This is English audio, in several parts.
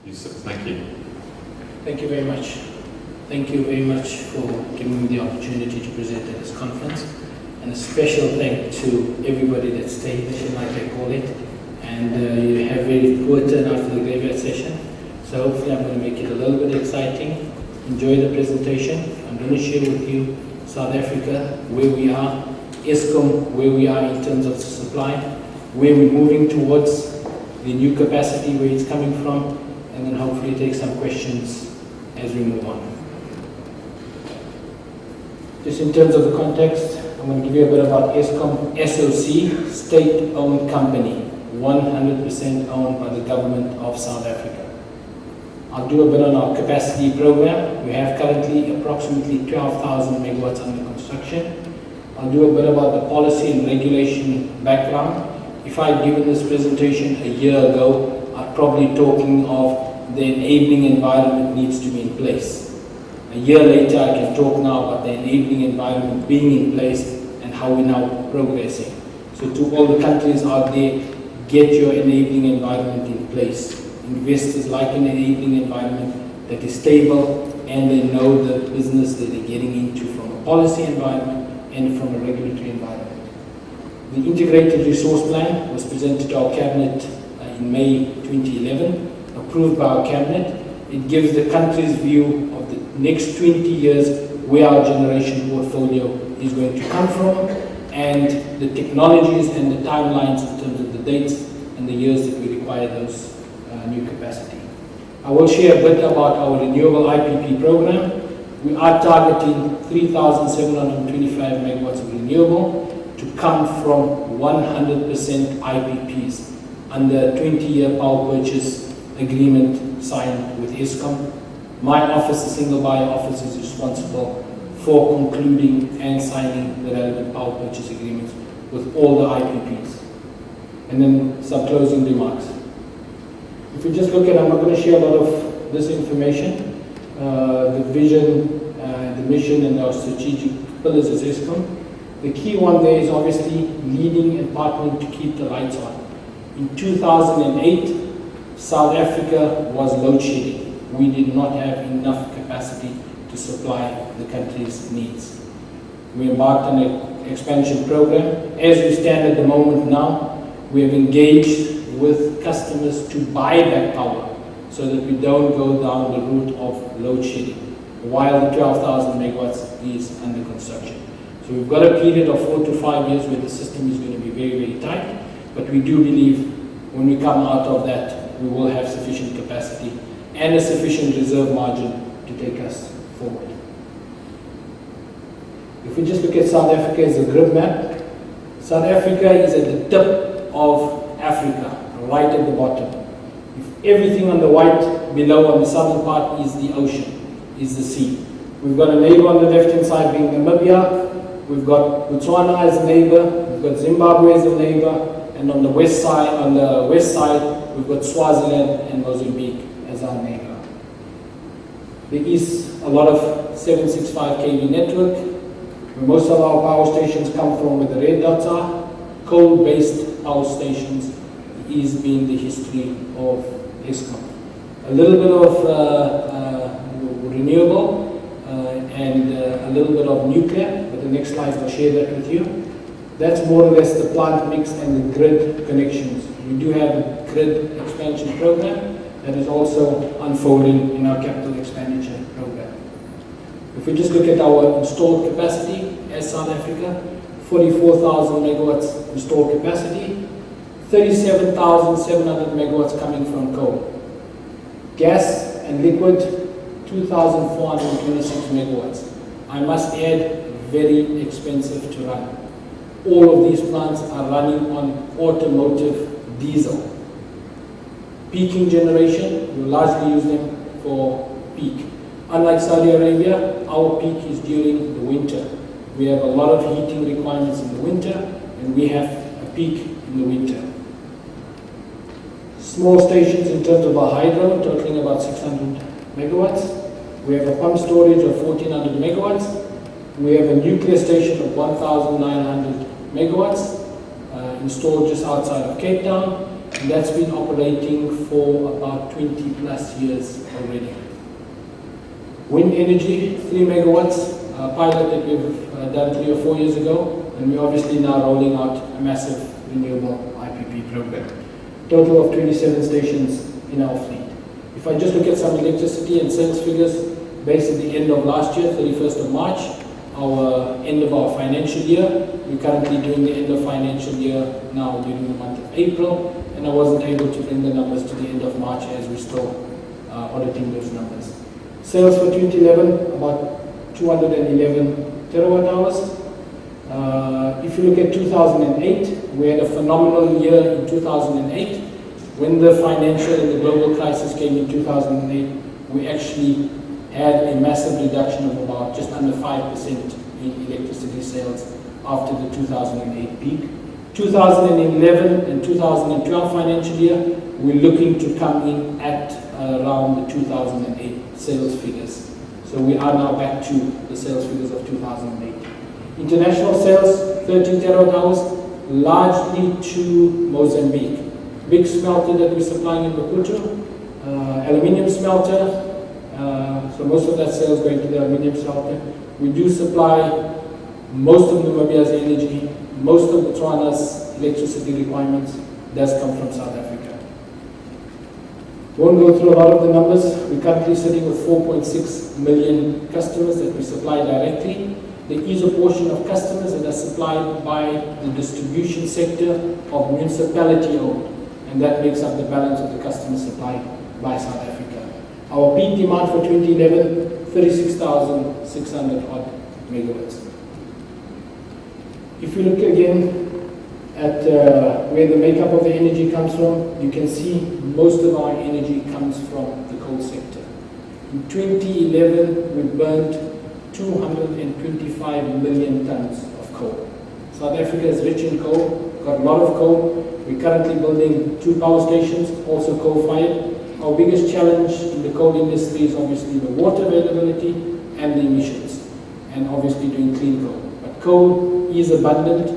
Yousof, thank you. Thank you very much. Thank you very much for giving me the opportunity to present at this conference. And a special thank to everybody that stayed, like they call it. And you have very poor turnout for the graveyard session. So hopefully I'm going to make it a little bit exciting. Enjoy the presentation. I'm going to share with you South Africa, where we are, Eskom, where we are in terms of supply, where we're moving towards, the new capacity, where it's coming from, and then hopefully take some questions as we move on. Just in terms of the context, I'm going to give you a bit about Eskom, SOC, state-owned company, 100% owned by the government of South Africa. I'll do a bit on our capacity program. We have currently approximately 12,000 megawatts under construction. I'll do a bit about the policy and regulation background. If I had given this presentation a year ago, I'd probably talking of the enabling environment needs to be in place. A year later, I can talk now about the enabling environment being in place and how we're now progressing. So to all the countries out there, get your enabling environment in place. Investors like an enabling environment that is stable and they know the business that they're getting into from a policy environment and from a regulatory environment. The Integrated Resource Plan was presented to our Cabinet in May 2011, approved by our Cabinet. It gives the country's view of the next 20 years where our generation portfolio is going to come from and the technologies and the timelines in terms of the dates and the years that we require those new capacity. I will share a bit about our renewable IPP program. We are targeting 3,725 megawatts of renewable to come from 100% IPPs under a 20-year power purchase agreement signed with Eskom. My office, the single buyer office, is responsible for concluding and signing the relevant power purchase agreements with all the IPPs. And then some closing remarks. If we just look at, I'm not going to share a lot of this information, the vision, the mission and our strategic pillars as Eskom. The key one there is obviously leading and partnering to keep the lights on. In 2008, South Africa was load shedding. We did not have enough capacity to supply the country's needs. We embarked on an expansion program. As we stand at the moment now, we have engaged with customers to buy back power so that we don't go down the route of load shedding while the 12,000 megawatts is under construction. So we've got a period of 4 to 5 years where the system is going to be very, very tight, but we do believe when we come out of that, we will have sufficient capacity and a sufficient reserve margin to take us forward. If we just look at South Africa as a grid map, South Africa is at the tip of Africa, right at the bottom. If everything on the white below on the southern part is the ocean, is the sea. We've got a neighbor on the left-hand side being Namibia. We've got Botswana as a neighbor. We've got Zimbabwe as a neighbor. And on the west side, we've got Swaziland and Mozambique as our neighbor. There is a lot of 765 kV network, where most of our power stations come from, where the red dots are. Coal-based power stations is being the history of Eskom. A little bit of renewable and a little bit of nuclear, but the next slide will share that with you. That's more or less the plant mix and the grid connections. We do have a grid expansion program that is also unfolding in our capital expenditure program. If we just look at our installed capacity as South Africa, 44,000 megawatts installed capacity, 37,700 megawatts coming from coal. Gas and liquid, 2,426 megawatts. I must add, very expensive to run. All of these plants are running on automotive diesel. Peaking generation, we largely use them for peak. Unlike Saudi Arabia, our peak is during the winter. We have a lot of heating requirements in the winter, and we have a peak in the winter. Small stations in terms of our hydro, totaling about 600 megawatts. We have a pump storage of 1,400 megawatts. We have a nuclear station of 1,900 megawatts installed just outside of Cape Town. and that's been operating for about 20 plus years already. Wind energy, 3 megawatts, pilot that we've done 3 or 4 years ago, and we're obviously now rolling out a massive renewable IPP program. Total of 27 stations in our fleet. If I just look at some electricity and sales figures based at the end of last year, 31st of March, our end of our financial year. We're currently doing the end of financial year now during the month of April, and I wasn't able to bring the numbers to the end of March as we're still auditing those numbers. Sales for 2011, about 211 terawatt hours. If you look at 2008, we had a phenomenal year in 2008. When the financial and the global crisis came in 2008, we actually had a massive reduction of about just under 5% in electricity sales after the 2008 peak. 2011 and 2012 financial year, we're looking to come in at around the 2008 sales figures. So we are now back to the sales figures of 2008. International sales, 13 terawatt hours, largely to Mozambique. Big smelter that we're supplying in Maputo, aluminium smelter, so most of that sales going to the aluminium smelter. We do supply most of Namibia's energy, most of Botswana's electricity requirements does come from South Africa. Won't go through a lot of the numbers. We're currently sitting with 4.6 million customers that we supply directly. There is a portion of customers that are supplied by the distribution sector of municipality owned, and that makes up the balance of the customers supplied by South Africa. Our peak demand for 2011, 36,600 odd megawatts. If you look again at where the makeup of the energy comes from, you can see most of our energy comes from the coal sector. In 2011, we burned 225 million tons of coal. South Africa is rich in coal, got a lot of coal. We're currently building 2 power stations, also coal-fired. Our biggest challenge in the coal industry is obviously the water availability and the emissions, and obviously doing clean coal. But coal is abundant,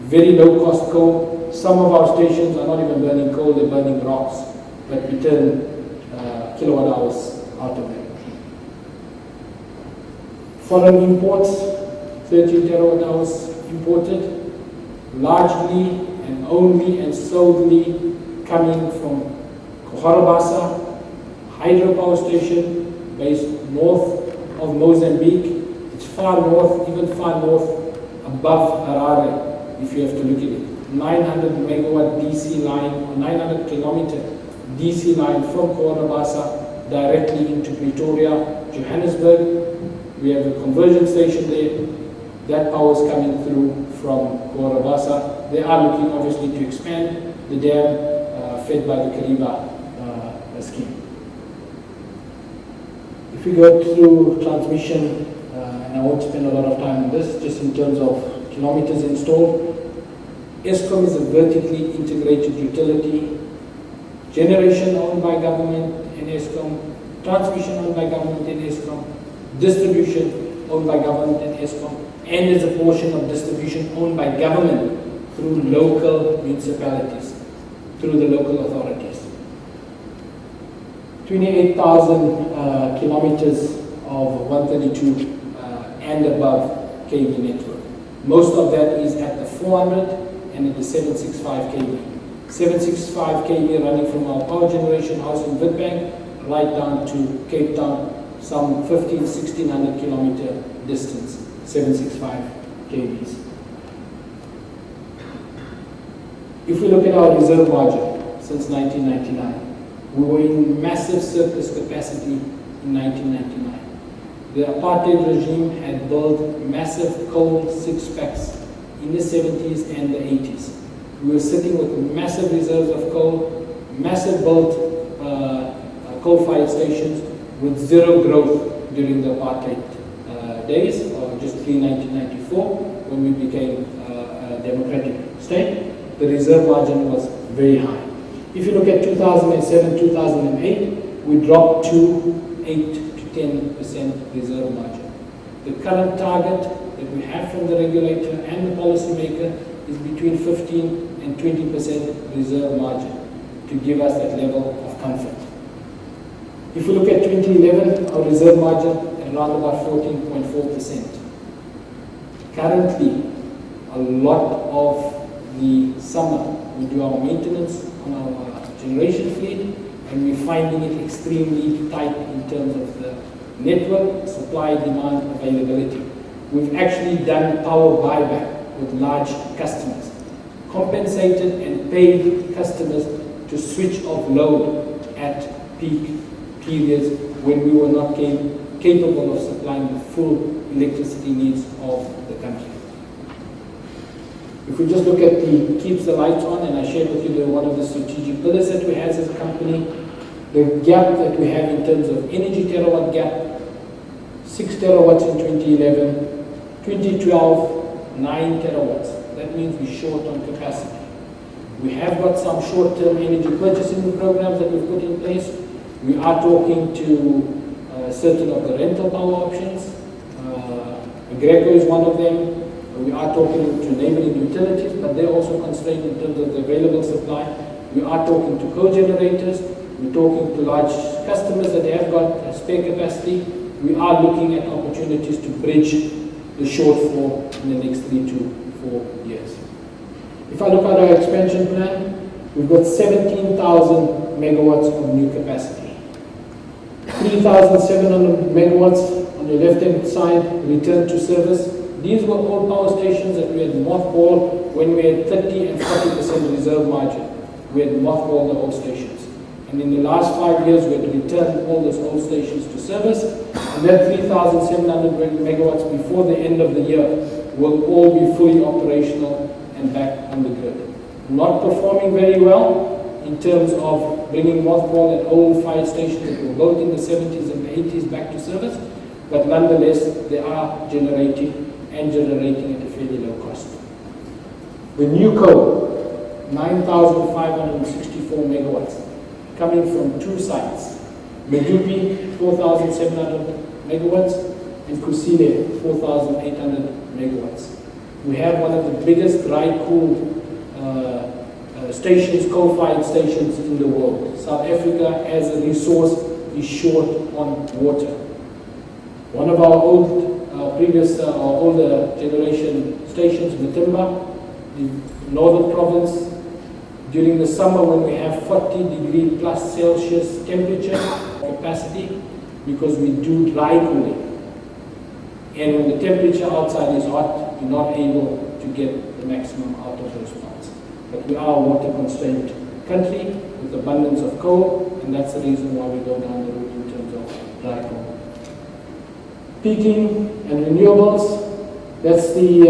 very low cost coal. Some of our stations are not even burning coal, they're burning rocks, but we turn kilowatt hours out of them. Foreign imports, 13 terawatt hours imported, largely and only and solely coming from Kohorobasa hydropower station based north of Mozambique. It's far north, even far north above Harare, if you have to look at it. 900 megawatt DC line, or 900 kilometer DC line from Kohorobasa directly into Pretoria, Johannesburg. We have a conversion station there. That power is coming through from Kohorobasa. They are looking obviously to expand the dam fed by the Kariba scheme. If we go through transmission, and I won't spend a lot of time on this, just in terms of kilometers installed, Eskom is a vertically integrated utility. Generation owned by government in Eskom, transmission owned by government in Eskom, distribution owned by government in Eskom, and there's a portion of distribution owned by government through local municipalities, through the local authorities. 28,000 kilometers of 132 and above kV network. Most of that is at the 400 and at the 765 kV. 765 kV running from our power generation house in Witbank right down to Cape Town, some 1600 kilometer distance, 765 kVs. If we look at our reserve margin since 1999, we were in massive surplus capacity in 1999. The apartheid regime had built massive coal six-packs in the 70s and the 80s. We were sitting with massive reserves of coal, massive built coal-fired stations with zero growth during the apartheid days, or just pre-1994, when we became a democratic state. The reserve margin was very high. If you look at 2007, 2008, we dropped to 8 to 10% reserve margin. The current target that we have from the regulator and the policymaker is between 15 and 20% reserve margin. to give us that level of comfort. If we look at 2011, our reserve margin at around about 14.4%. Currently, a lot of the summer, we do our maintenance on our generation fleet, and we're finding it extremely tight in terms of the network, supply, demand, availability. We've actually done power buyback with large customers, compensated and paid customers to switch off load at peak periods when we were not capable of supplying the full electricity needs of the country. If we just look at the keeps the lights on, and I shared with you one of the strategic pillars that we have as a company, the gap that we have in terms of energy terawatt gap, 6 terawatts in 2011, 2012, 9 terawatts. That means we're short on capacity. We have got some short-term energy purchasing programs that we've put in place. We are talking to certain of the rental power options. Greco is one of them. We are talking to neighboring utilities, but they're also constrained in terms of the available supply. We are talking to co-generators. We're talking to large customers that have got spare capacity. We are looking at opportunities to bridge the shortfall in the next 3 to 4 years. If I look at our expansion plan, we've got 17,000 megawatts of new capacity. 3,700 megawatts on the left-hand side return to service. These were all power stations that we had mothballed when we had 30 and 40% reserve margin. We had mothballed the old stations. And in the last 5 years, we had returned all those old stations to service. And that 3,700 megawatts before the end of the year will all be fully operational and back on the grid. Not performing very well in terms of bringing mothball and old fire stations that were built in the 70s and 80s back to service, but nonetheless, they are generating at a fairly low cost. The new coal, 9,564 megawatts, coming from 2 sites. Medupi, 4,700 megawatts, and Kusile, 4,800 megawatts. We have one of the biggest dry-cooled stations, coal-fired stations in the world. South Africa, as a resource, is short on water. One of our older generation stations, Matimba, the northern province, during the summer when we have 40 plus Celsius temperature capacity, because we do dry cooling. And when the temperature outside is hot, you're not able to get the maximum out of those plants. But we are a water constrained country with abundance of coal, and that's the reason why we go down the route in terms of dry coal. Peaking and renewables, that's the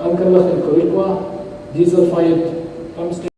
Ankerlig and Korikwa diesel-fired pump station.